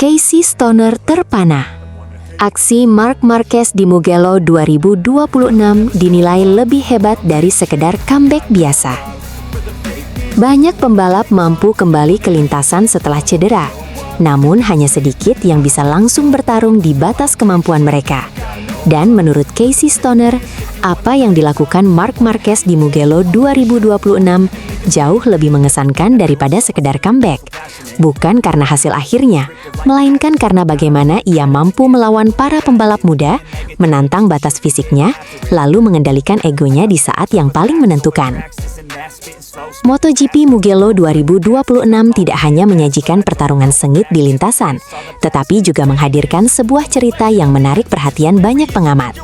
Casey Stoner terpana. Aksi Marc Marquez di Mugello 2026 dinilai lebih hebat dari sekedar comeback biasa. Banyak pembalap mampu kembali ke lintasan setelah cedera, namun hanya sedikit yang bisa langsung bertarung di batas kemampuan mereka. Dan menurut Casey Stoner, apa yang dilakukan Marc Marquez di Mugello 2026 jauh lebih mengesankan daripada sekedar comeback. Bukan karena hasil akhirnya, melainkan karena bagaimana ia mampu melawan para pembalap muda, menantang batas fisiknya, lalu mengendalikan egonya di saat yang paling menentukan. MotoGP Mugello 2026 tidak hanya menyajikan pertarungan sengit di lintasan, tetapi juga menghadirkan sebuah cerita yang menarik perhatian banyak pengamat.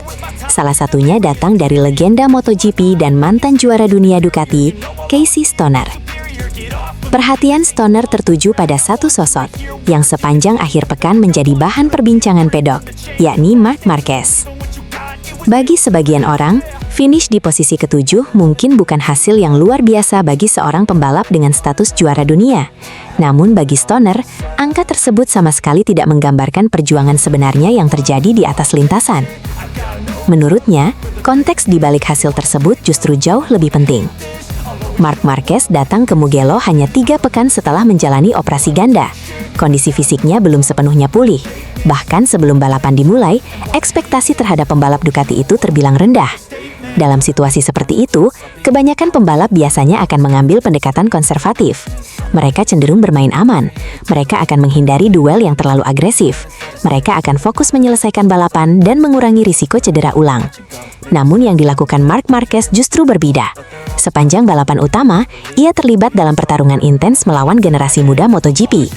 Salah satunya datang dari legenda MotoGP dan mantan juara dunia Ducati, Casey Stoner. Perhatian Stoner tertuju pada satu sosok yang sepanjang akhir pekan menjadi bahan perbincangan pedok, yakni Marc Marquez. Bagi sebagian orang, finish di posisi ketujuh mungkin bukan hasil yang luar biasa bagi seorang pembalap dengan status juara dunia. Namun bagi Stoner, angka tersebut sama sekali tidak menggambarkan perjuangan sebenarnya yang terjadi di atas lintasan. Menurutnya, konteks di balik hasil tersebut justru jauh lebih penting. Marc Marquez datang ke Mugello hanya 3 pekan setelah menjalani operasi ganda. Kondisi fisiknya belum sepenuhnya pulih. Bahkan sebelum balapan dimulai, ekspektasi terhadap pembalap Ducati itu terbilang rendah. Dalam situasi seperti itu, kebanyakan pembalap biasanya akan mengambil pendekatan konservatif. Mereka cenderung bermain aman. Mereka akan menghindari duel yang terlalu agresif. Mereka akan fokus menyelesaikan balapan dan mengurangi risiko cedera ulang. Namun yang dilakukan Marc Marquez justru berbeda. Sepanjang balapan utama, ia terlibat dalam pertarungan intens melawan generasi muda MotoGP.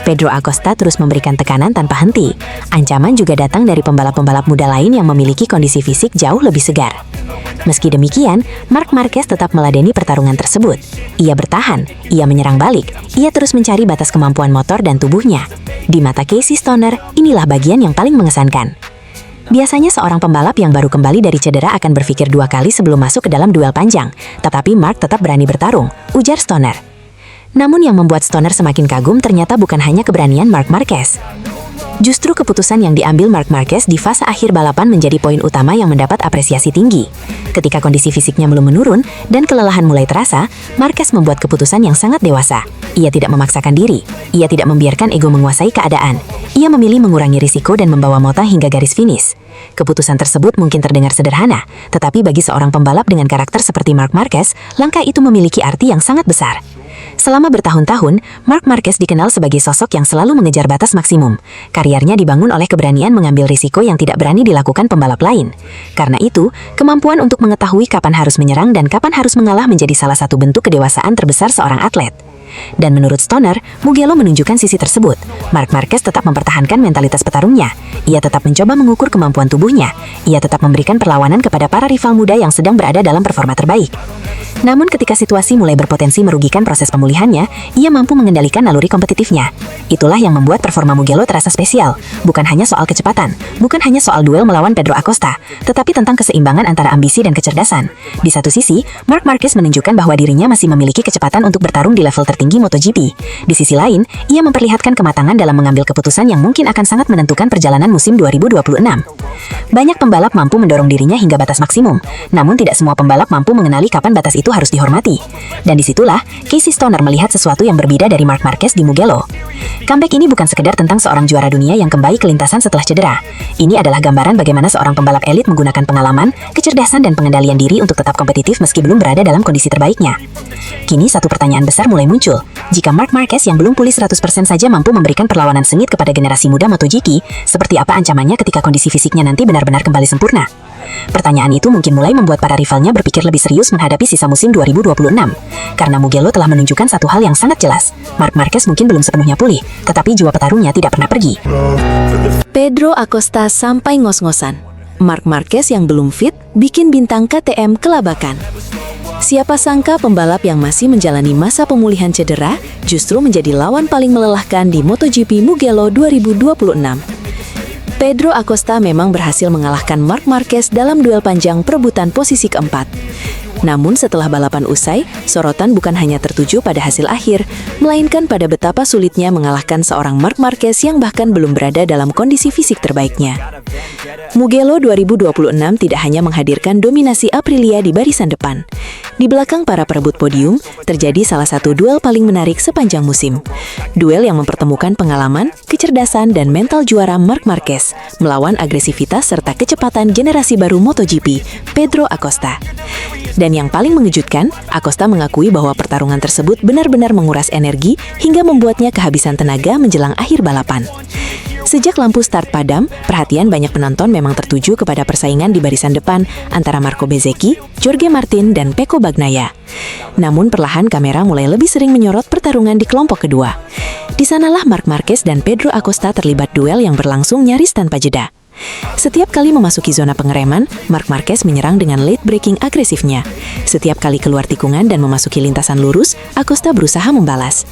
Pedro Acosta terus memberikan tekanan tanpa henti. Ancaman juga datang dari pembalap-pembalap muda lain yang memiliki kondisi fisik jauh lebih segar. Meski demikian, Marc Marquez tetap meladeni pertarungan tersebut. Ia bertahan, ia menyerang balik, ia terus mencari batas kemampuan motor dan tubuhnya. Di mata Casey Stoner, inilah bagian yang paling mengesankan. Biasanya seorang pembalap yang baru kembali dari cedera akan berpikir 2 kali sebelum masuk ke dalam duel panjang, tetapi Marc tetap berani bertarung, ujar Stoner. Namun yang membuat Stoner semakin kagum ternyata bukan hanya keberanian Marc Marquez. Justru keputusan yang diambil Marc Marquez di fase akhir balapan menjadi poin utama yang mendapat apresiasi tinggi. Ketika kondisi fisiknya belum menurun dan kelelahan mulai terasa, Marquez membuat keputusan yang sangat dewasa. Ia tidak memaksakan diri, ia tidak membiarkan ego menguasai keadaan. Ia memilih mengurangi risiko dan membawa motor hingga garis finish. Keputusan tersebut mungkin terdengar sederhana, tetapi bagi seorang pembalap dengan karakter seperti Marc Marquez, langkah itu memiliki arti yang sangat besar. Selama bertahun-tahun, Marc Marquez dikenal sebagai sosok yang selalu mengejar batas maksimum. Karirnya dibangun oleh keberanian mengambil risiko yang tidak berani dilakukan pembalap lain. Karena itu, kemampuan untuk mengetahui kapan harus menyerang dan kapan harus mengalah menjadi salah satu bentuk kedewasaan terbesar seorang atlet. Dan menurut Stoner, Mugello menunjukkan sisi tersebut. Marc Marquez tetap mempertahankan mentalitas petarungnya. Ia tetap mencoba mengukur kemampuan tubuhnya. Ia tetap memberikan perlawanan kepada para rival muda yang sedang berada dalam performa terbaik. Namun ketika situasi mulai berpotensi merugikan proses pemulihannya, ia mampu mengendalikan naluri kompetitifnya. Itulah yang membuat performa Mugello terasa spesial. Bukan hanya soal kecepatan, bukan hanya soal duel melawan Pedro Acosta, tetapi tentang keseimbangan antara ambisi dan kecerdasan. Di satu sisi, Marc Marquez menunjukkan bahwa dirinya masih memiliki kecepatan untuk bertarung di level tertinggi MotoGP. Di sisi lain, ia memperlihatkan kematangan dalam mengambil keputusan yang mungkin akan sangat menentukan perjalanan musim 2026. Banyak pembalap mampu mendorong dirinya hingga batas maksimum, namun tidak semua pembalap mampu mengenali kapan batas itu harus dihormati. Dan disitulah, Casey Stoner melihat sesuatu yang berbeda dari Marc Marquez di Mugello. Comeback ini bukan sekedar tentang seorang juara dunia yang kembali ke lintasan setelah cedera. Ini adalah gambaran bagaimana seorang pembalap elit menggunakan pengalaman, kecerdasan dan pengendalian diri untuk tetap kompetitif meski belum berada dalam kondisi terbaiknya. Kini satu pertanyaan besar mulai muncul. Jika Marc Marquez yang belum pulih 100% saja mampu memberikan perlawanan sengit kepada generasi muda MotoGP, seperti apa ancamannya ketika kondisi fisiknya nanti benar-benar kembali sempurna? Pertanyaan itu mungkin mulai membuat para rivalnya berpikir lebih serius menghadapi sisa musim 2026. Karena Mugello telah menunjukkan satu hal yang sangat jelas. Marc Marquez mungkin belum sepenuhnya pulih, tetapi jiwa petarungnya tidak pernah pergi. Pedro Acosta sampai ngos-ngosan. Marc Marquez yang belum fit bikin bintang KTM kelabakan. Siapa sangka pembalap yang masih menjalani masa pemulihan cedera justru menjadi lawan paling melelahkan di MotoGP Mugello 2026. Pedro Acosta memang berhasil mengalahkan Marc Marquez dalam duel panjang perebutan posisi keempat. Namun setelah balapan usai, sorotan bukan hanya tertuju pada hasil akhir, melainkan pada betapa sulitnya mengalahkan seorang Marc Marquez yang bahkan belum berada dalam kondisi fisik terbaiknya. Mugello 2026 tidak hanya menghadirkan dominasi Aprilia di barisan depan. Di belakang para perebut podium, terjadi salah satu duel paling menarik sepanjang musim. Duel yang mempertemukan pengalaman, kecerdasan, dan mental juara Marc Marquez melawan agresivitas serta kecepatan generasi baru MotoGP, Pedro Acosta. Dan yang paling mengejutkan, Acosta mengakui bahwa pertarungan tersebut benar-benar menguras energi hingga membuatnya kehabisan tenaga menjelang akhir balapan. Sejak lampu start padam, perhatian banyak penonton memang tertuju kepada persaingan di barisan depan antara Marco Bezzecchi, Jorge Martin, dan Pecco Bagnaia. Namun perlahan kamera mulai lebih sering menyorot pertarungan di kelompok kedua. Di sanalah Marc Marquez dan Pedro Acosta terlibat duel yang berlangsung nyaris tanpa jeda. Setiap kali memasuki zona pengereman, Marc Marquez menyerang dengan late braking agresifnya. Setiap kali keluar tikungan dan memasuki lintasan lurus, Acosta berusaha membalas.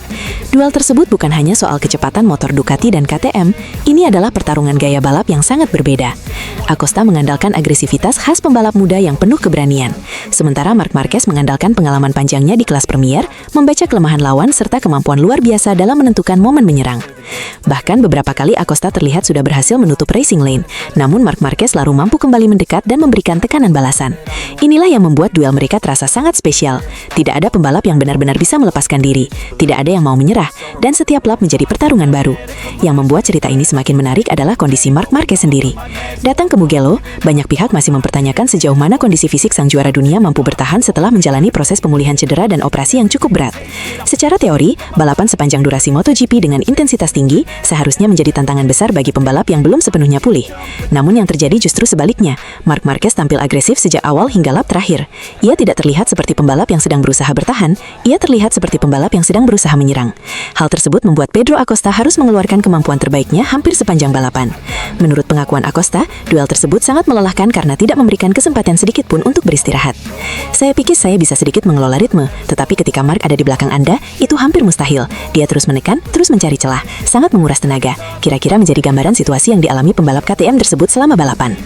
Duel tersebut bukan hanya soal kecepatan motor Ducati dan KTM, ini adalah pertarungan gaya balap yang sangat berbeda. Acosta mengandalkan agresivitas khas pembalap muda yang penuh keberanian, sementara Marc Marquez mengandalkan pengalaman panjangnya di kelas Premier, membaca kelemahan lawan serta kemampuan luar biasa dalam menentukan momen menyerang. Bahkan beberapa kali Acosta terlihat sudah berhasil menutup racing lane, namun Marc Marquez selalu mampu kembali mendekat dan memberikan tekanan balasan. Inilah yang membuat duel mereka terasa sangat spesial. Tidak ada pembalap yang benar-benar bisa melepaskan diri, tidak ada yang mau menyerah, dan setiap lap menjadi pertarungan baru. Yang membuat cerita ini semakin menarik adalah kondisi Marc Marquez sendiri. Datang ke Mugello, banyak pihak masih mempertanyakan sejauh mana kondisi fisik sang juara dunia mampu bertahan setelah menjalani proses pemulihan cedera dan operasi yang cukup berat. Secara teori, balapan sepanjang durasi MotoGP dengan intensitas tinggi seharusnya menjadi tantangan besar bagi pembalap yang belum sepenuhnya pulih. Namun yang terjadi justru sebaliknya. Marc Marquez tampil agresif sejak awal hingga lap terakhir. Ia tidak terlihat seperti pembalap yang sedang berusaha bertahan, ia terlihat seperti pembalap yang sedang berusaha menyerang. Hal tersebut membuat Pedro Acosta harus mengeluarkan kemampuan terbaiknya hampir sepanjang balapan. Menurut pengakuan Acosta, duel tersebut sangat melelahkan karena tidak memberikan kesempatan sedikit pun untuk beristirahat. Saya pikir saya bisa sedikit mengelola ritme, tetapi ketika Marc ada di belakang Anda, itu hampir mustahil. Dia terus menekan, terus mencari celah, sangat menguras tenaga. Kira-kira menjadi gambaran situasi yang dialami pembalap KTM tersebut selama balapan.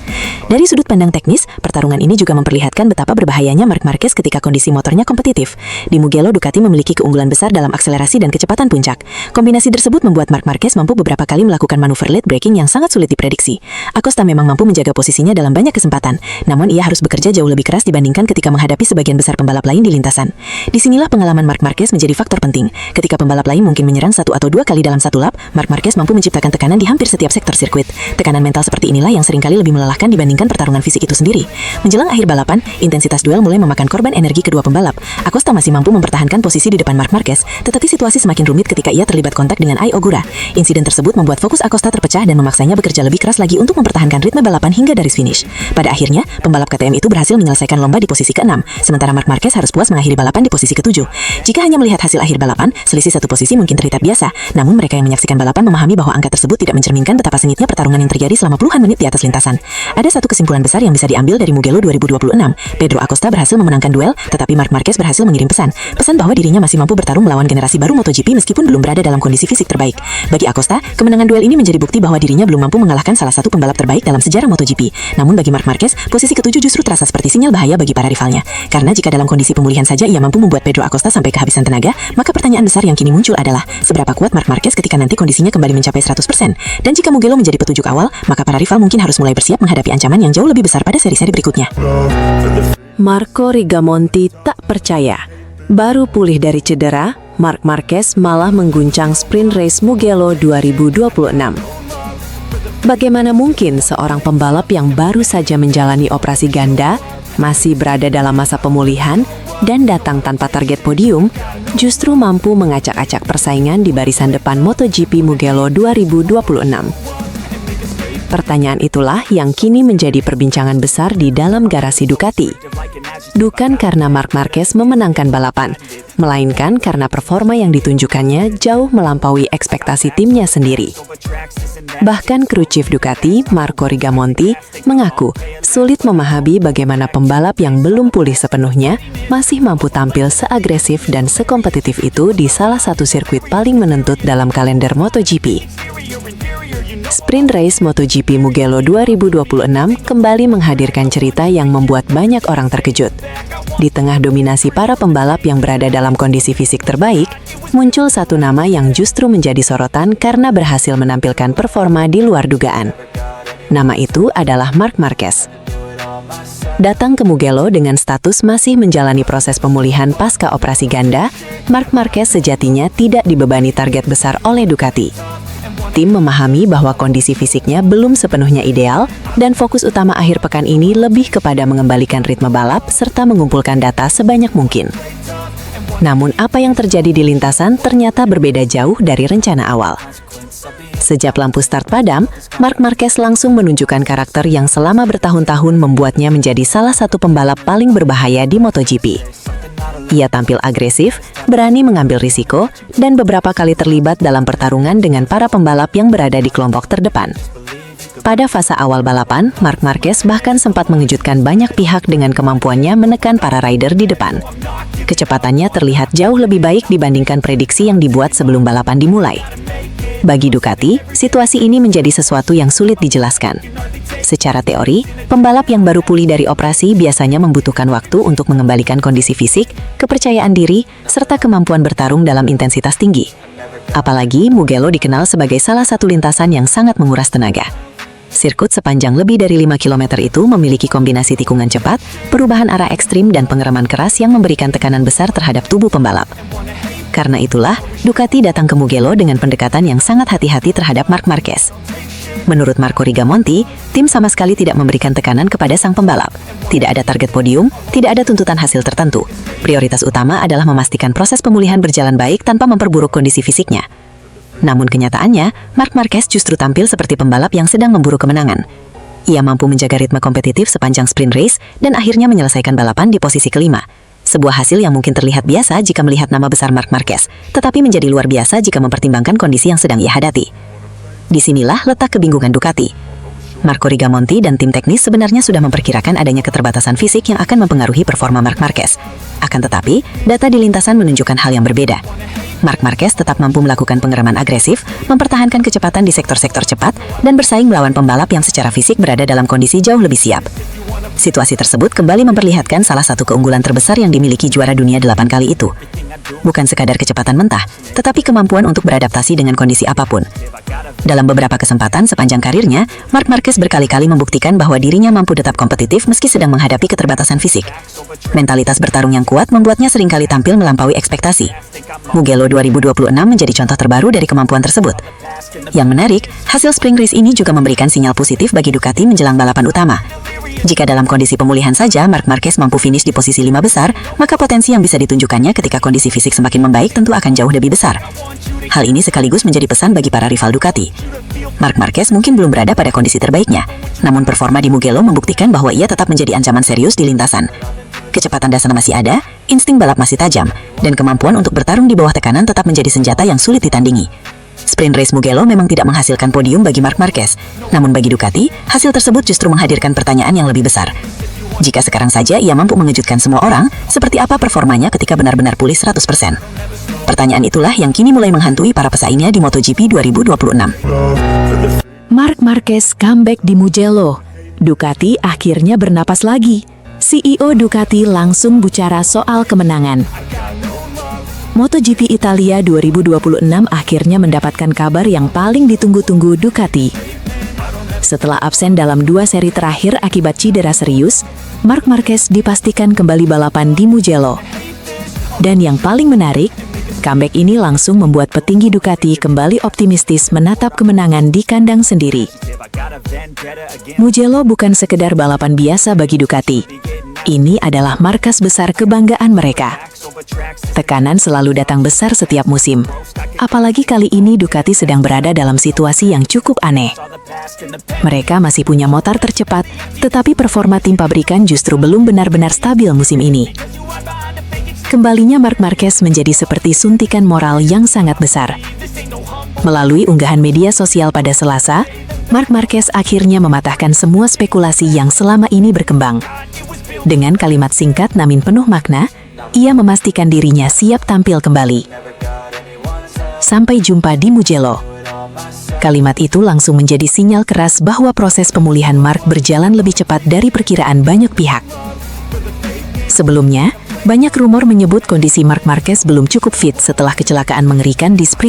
Dari sudut pandang teknis, pertarungan ini juga memperlihatkan betapa berbahayanya Marc Marquez ketika kondisi motornya kompetitif. Di Mugello, Ducati memiliki keunggulan besar dalam akselerasi dan kecepatan puncak. Kombinasi tersebut membuat Marc Marquez mampu beberapa kali melakukan manuver late braking yang sangat sulit diprediksi. Acosta memang mampu menjaga posisinya dalam banyak kesempatan, namun ia harus bekerja jauh lebih keras dibandingkan ketika menghadapi sebagian besar pembalap lain di lintasan. Disinilah pengalaman Marc Marquez menjadi faktor penting. Ketika pembalap lain mungkin menyerang 1 atau 2 kali dalam satu lap, Marc Marquez mampu menciptakan tekanan di hampir setiap sektor sirkuit. Tekanan mental seperti inilah yang seringkali lebih melelahkan dibandingkan pertarungan fisik itu sendiri. Menjelang akhir balapan, intensitas duel mulai memakan korban energi kedua pembalap. Acosta masih mampu mempertahankan posisi di depan Marc Marquez, tetapi situasi semakin rumit ketika ia terlibat kontak dengan Ai Ogura. Insiden tersebut membuat fokus Acosta terpecah dan memaksanya bekerja lebih keras lagi untuk mempertahankan ritme balapan hingga garis finish. Pada akhirnya, pembalap KTM itu berhasil menyelesaikan lomba di posisi ke-6, sementara Marc Marquez harus puas mengakhiri balapan di posisi ke-7. Jika hanya melihat hasil akhir balapan, selisih satu posisi mungkin terlihat biasa, namun mereka yang menyaksikan balapan memahami bahwa angka tersebut tidak mencerminkan betapa sengitnya pertarungan yang terjadi selama puluhan menit di atas lintasan. Ada satu kesimpulan besar yang bisa diambil dari Mugello 2026. Pedro Acosta berhasil memenangkan duel, tetapi Marc Marquez berhasil mengirim pesan bahwa dirinya masih mampu bertarung melawan generasi baru MotoGP meskipun belum berada dalam kondisi fisik terbaik. Bagi Acosta, kemenangan duel ini menjadi bukti bahwa dirinya belum mampu mengalahkan salah satu pembalap terbaik dalam sejarah MotoGP. Namun bagi Marc Marquez, posisi ke-7 justru terasa seperti sinyal bahaya bagi para rivalnya. Karena jika dalam kondisi pemulihan saja ia mampu membuat Pedro Acosta sampai kehabisan tenaga, maka pertanyaan besar yang kini muncul adalah seberapa kuat Marc Marquez ketika nanti kondisinya kembali mencapai 100%. Dan jika Mugello menjadi petunjuk awal, maka para rival mungkin harus mulai bersiap menghadapi ancaman yang jauh lebih besar pada seri-seri berikutnya. Marco Rigamonti tak percaya. Baru pulih dari cedera, Marc Marquez malah mengguncang sprint race Mugello 2026. Bagaimana mungkin seorang pembalap yang baru saja menjalani operasi ganda, masih berada dalam masa pemulihan, dan datang tanpa target podium, justru mampu mengacak-acak persaingan di barisan depan MotoGP Mugello 2026? Pertanyaan itulah yang kini menjadi perbincangan besar di dalam garasi Ducati. Bukan karena Marc Marquez memenangkan balapan, melainkan karena performa yang ditunjukkannya jauh melampaui ekspektasi timnya sendiri. Bahkan kru chief Ducati, Marco Rigamonti, mengaku sulit memahami bagaimana pembalap yang belum pulih sepenuhnya masih mampu tampil seagresif dan sekompetitif itu di salah satu sirkuit paling menuntut dalam kalender MotoGP. Sprint Race MotoGP Mugello 2026 kembali menghadirkan cerita yang membuat banyak orang terkejut. Di tengah dominasi para pembalap yang berada dalam kondisi fisik terbaik, muncul satu nama yang justru menjadi sorotan karena berhasil menampilkan performa di luar dugaan. Nama itu adalah Marc Marquez. Datang ke Mugello dengan status masih menjalani proses pemulihan pasca operasi ganda, Marc Marquez sejatinya tidak dibebani target besar oleh Ducati. Tim memahami bahwa kondisi fisiknya belum sepenuhnya ideal dan fokus utama akhir pekan ini lebih kepada mengembalikan ritme balap serta mengumpulkan data sebanyak mungkin. Namun apa yang terjadi di lintasan ternyata berbeda jauh dari rencana awal. Sejak lampu start padam, Marc Marquez langsung menunjukkan karakter yang selama bertahun-tahun membuatnya menjadi salah satu pembalap paling berbahaya di MotoGP. Ia tampil agresif, berani mengambil risiko, dan beberapa kali terlibat dalam pertarungan dengan para pembalap yang berada di kelompok terdepan. Pada fase awal balapan, Marc Marquez bahkan sempat mengejutkan banyak pihak dengan kemampuannya menekan para rider di depan. Kecepatannya terlihat jauh lebih baik dibandingkan prediksi yang dibuat sebelum balapan dimulai. Bagi Ducati, situasi ini menjadi sesuatu yang sulit dijelaskan. Secara teori, pembalap yang baru pulih dari operasi biasanya membutuhkan waktu untuk mengembalikan kondisi fisik, kepercayaan diri, serta kemampuan bertarung dalam intensitas tinggi. Apalagi Mugello dikenal sebagai salah satu lintasan yang sangat menguras tenaga. Sirkuit sepanjang lebih dari 5 km itu memiliki kombinasi tikungan cepat, perubahan arah ekstrim, dan pengereman keras yang memberikan tekanan besar terhadap tubuh pembalap. Karena itulah, Ducati datang ke Mugello dengan pendekatan yang sangat hati-hati terhadap Marc Marquez. Menurut Marco Rigamonti, tim sama sekali tidak memberikan tekanan kepada sang pembalap. Tidak ada target podium, tidak ada tuntutan hasil tertentu. Prioritas utama adalah memastikan proses pemulihan berjalan baik tanpa memperburuk kondisi fisiknya. Namun kenyataannya, Marc Marquez justru tampil seperti pembalap yang sedang memburu kemenangan. Ia mampu menjaga ritme kompetitif sepanjang sprint race dan akhirnya menyelesaikan balapan di posisi kelima. Sebuah hasil yang mungkin terlihat biasa jika melihat nama besar Marc Marquez, tetapi menjadi luar biasa jika mempertimbangkan kondisi yang sedang ia hadapi. Disinilah letak kebingungan Ducati. Marco Rigamonti dan tim teknis sebenarnya sudah memperkirakan adanya keterbatasan fisik yang akan mempengaruhi performa Marc Marquez. Akan tetapi, data di lintasan menunjukkan hal yang berbeda. Marc Marquez tetap mampu melakukan pengereman agresif, mempertahankan kecepatan di sektor-sektor cepat, dan bersaing melawan pembalap yang secara fisik berada dalam kondisi jauh lebih siap. Situasi tersebut kembali memperlihatkan salah satu keunggulan terbesar yang dimiliki juara dunia 8 kali itu. Bukan sekadar kecepatan mentah, tetapi kemampuan untuk beradaptasi dengan kondisi apapun. Dalam beberapa kesempatan sepanjang karirnya, Marc Marquez berkali-kali membuktikan bahwa dirinya mampu tetap kompetitif meski sedang menghadapi keterbatasan fisik. Mentalitas bertarung yang kuat membuatnya seringkali tampil melampaui ekspektasi. Mugello 2026 menjadi contoh terbaru dari kemampuan tersebut. Yang menarik, hasil spring race ini juga memberikan sinyal positif bagi Ducati menjelang balapan utama. Jika dalam kondisi pemulihan saja Marc Marquez mampu finish di posisi 5 besar, maka potensi yang bisa ditunjukkannya ketika kondisi fisik semakin membaik tentu akan jauh lebih besar. Hal ini sekaligus menjadi pesan bagi para rival Ducati. Marc Marquez mungkin belum berada pada kondisi terbaiknya, namun performa di Mugello membuktikan bahwa ia tetap menjadi ancaman serius di lintasan. Kecepatan dasar masih ada, insting balap masih tajam, dan kemampuan untuk bertarung di bawah tekanan tetap menjadi senjata yang sulit ditandingi. Sprint race Mugello memang tidak menghasilkan podium bagi Marc Marquez, namun bagi Ducati, hasil tersebut justru menghadirkan pertanyaan yang lebih besar. Jika sekarang saja ia mampu mengejutkan semua orang, seperti apa performanya ketika benar-benar pulih 100%? Pertanyaan itulah yang kini mulai menghantui para pesaingnya di MotoGP 2026. Marc Marquez comeback di Mugello. Ducati akhirnya bernapas lagi. CEO Ducati langsung bicara soal kemenangan. MotoGP Italia 2026 akhirnya mendapatkan kabar yang paling ditunggu-tunggu Ducati. Setelah absen dalam 2 seri terakhir akibat cedera serius, Marc Marquez dipastikan kembali balapan di Mugello. Dan yang paling menarik, comeback ini langsung membuat petinggi Ducati kembali optimistis menatap kemenangan di kandang sendiri. Mugello bukan sekedar balapan biasa bagi Ducati. Ini adalah markas besar kebanggaan mereka. Tekanan selalu datang besar setiap musim. Apalagi kali ini Ducati sedang berada dalam situasi yang cukup aneh. Mereka masih punya motor tercepat, tetapi performa tim pabrikan justru belum benar-benar stabil musim ini. Kembalinya Marc Marquez menjadi seperti suntikan moral yang sangat besar. Melalui unggahan media sosial pada Selasa, Marc Marquez akhirnya mematahkan semua spekulasi yang selama ini berkembang. Dengan kalimat singkat namun penuh makna, ia memastikan dirinya siap tampil kembali. Sampai jumpa di Mugello. Kalimat itu langsung menjadi sinyal keras bahwa proses pemulihan Mark berjalan lebih cepat dari perkiraan banyak pihak. Sebelumnya, banyak rumor menyebut kondisi Marc Marquez belum cukup fit setelah kecelakaan mengerikan di sprint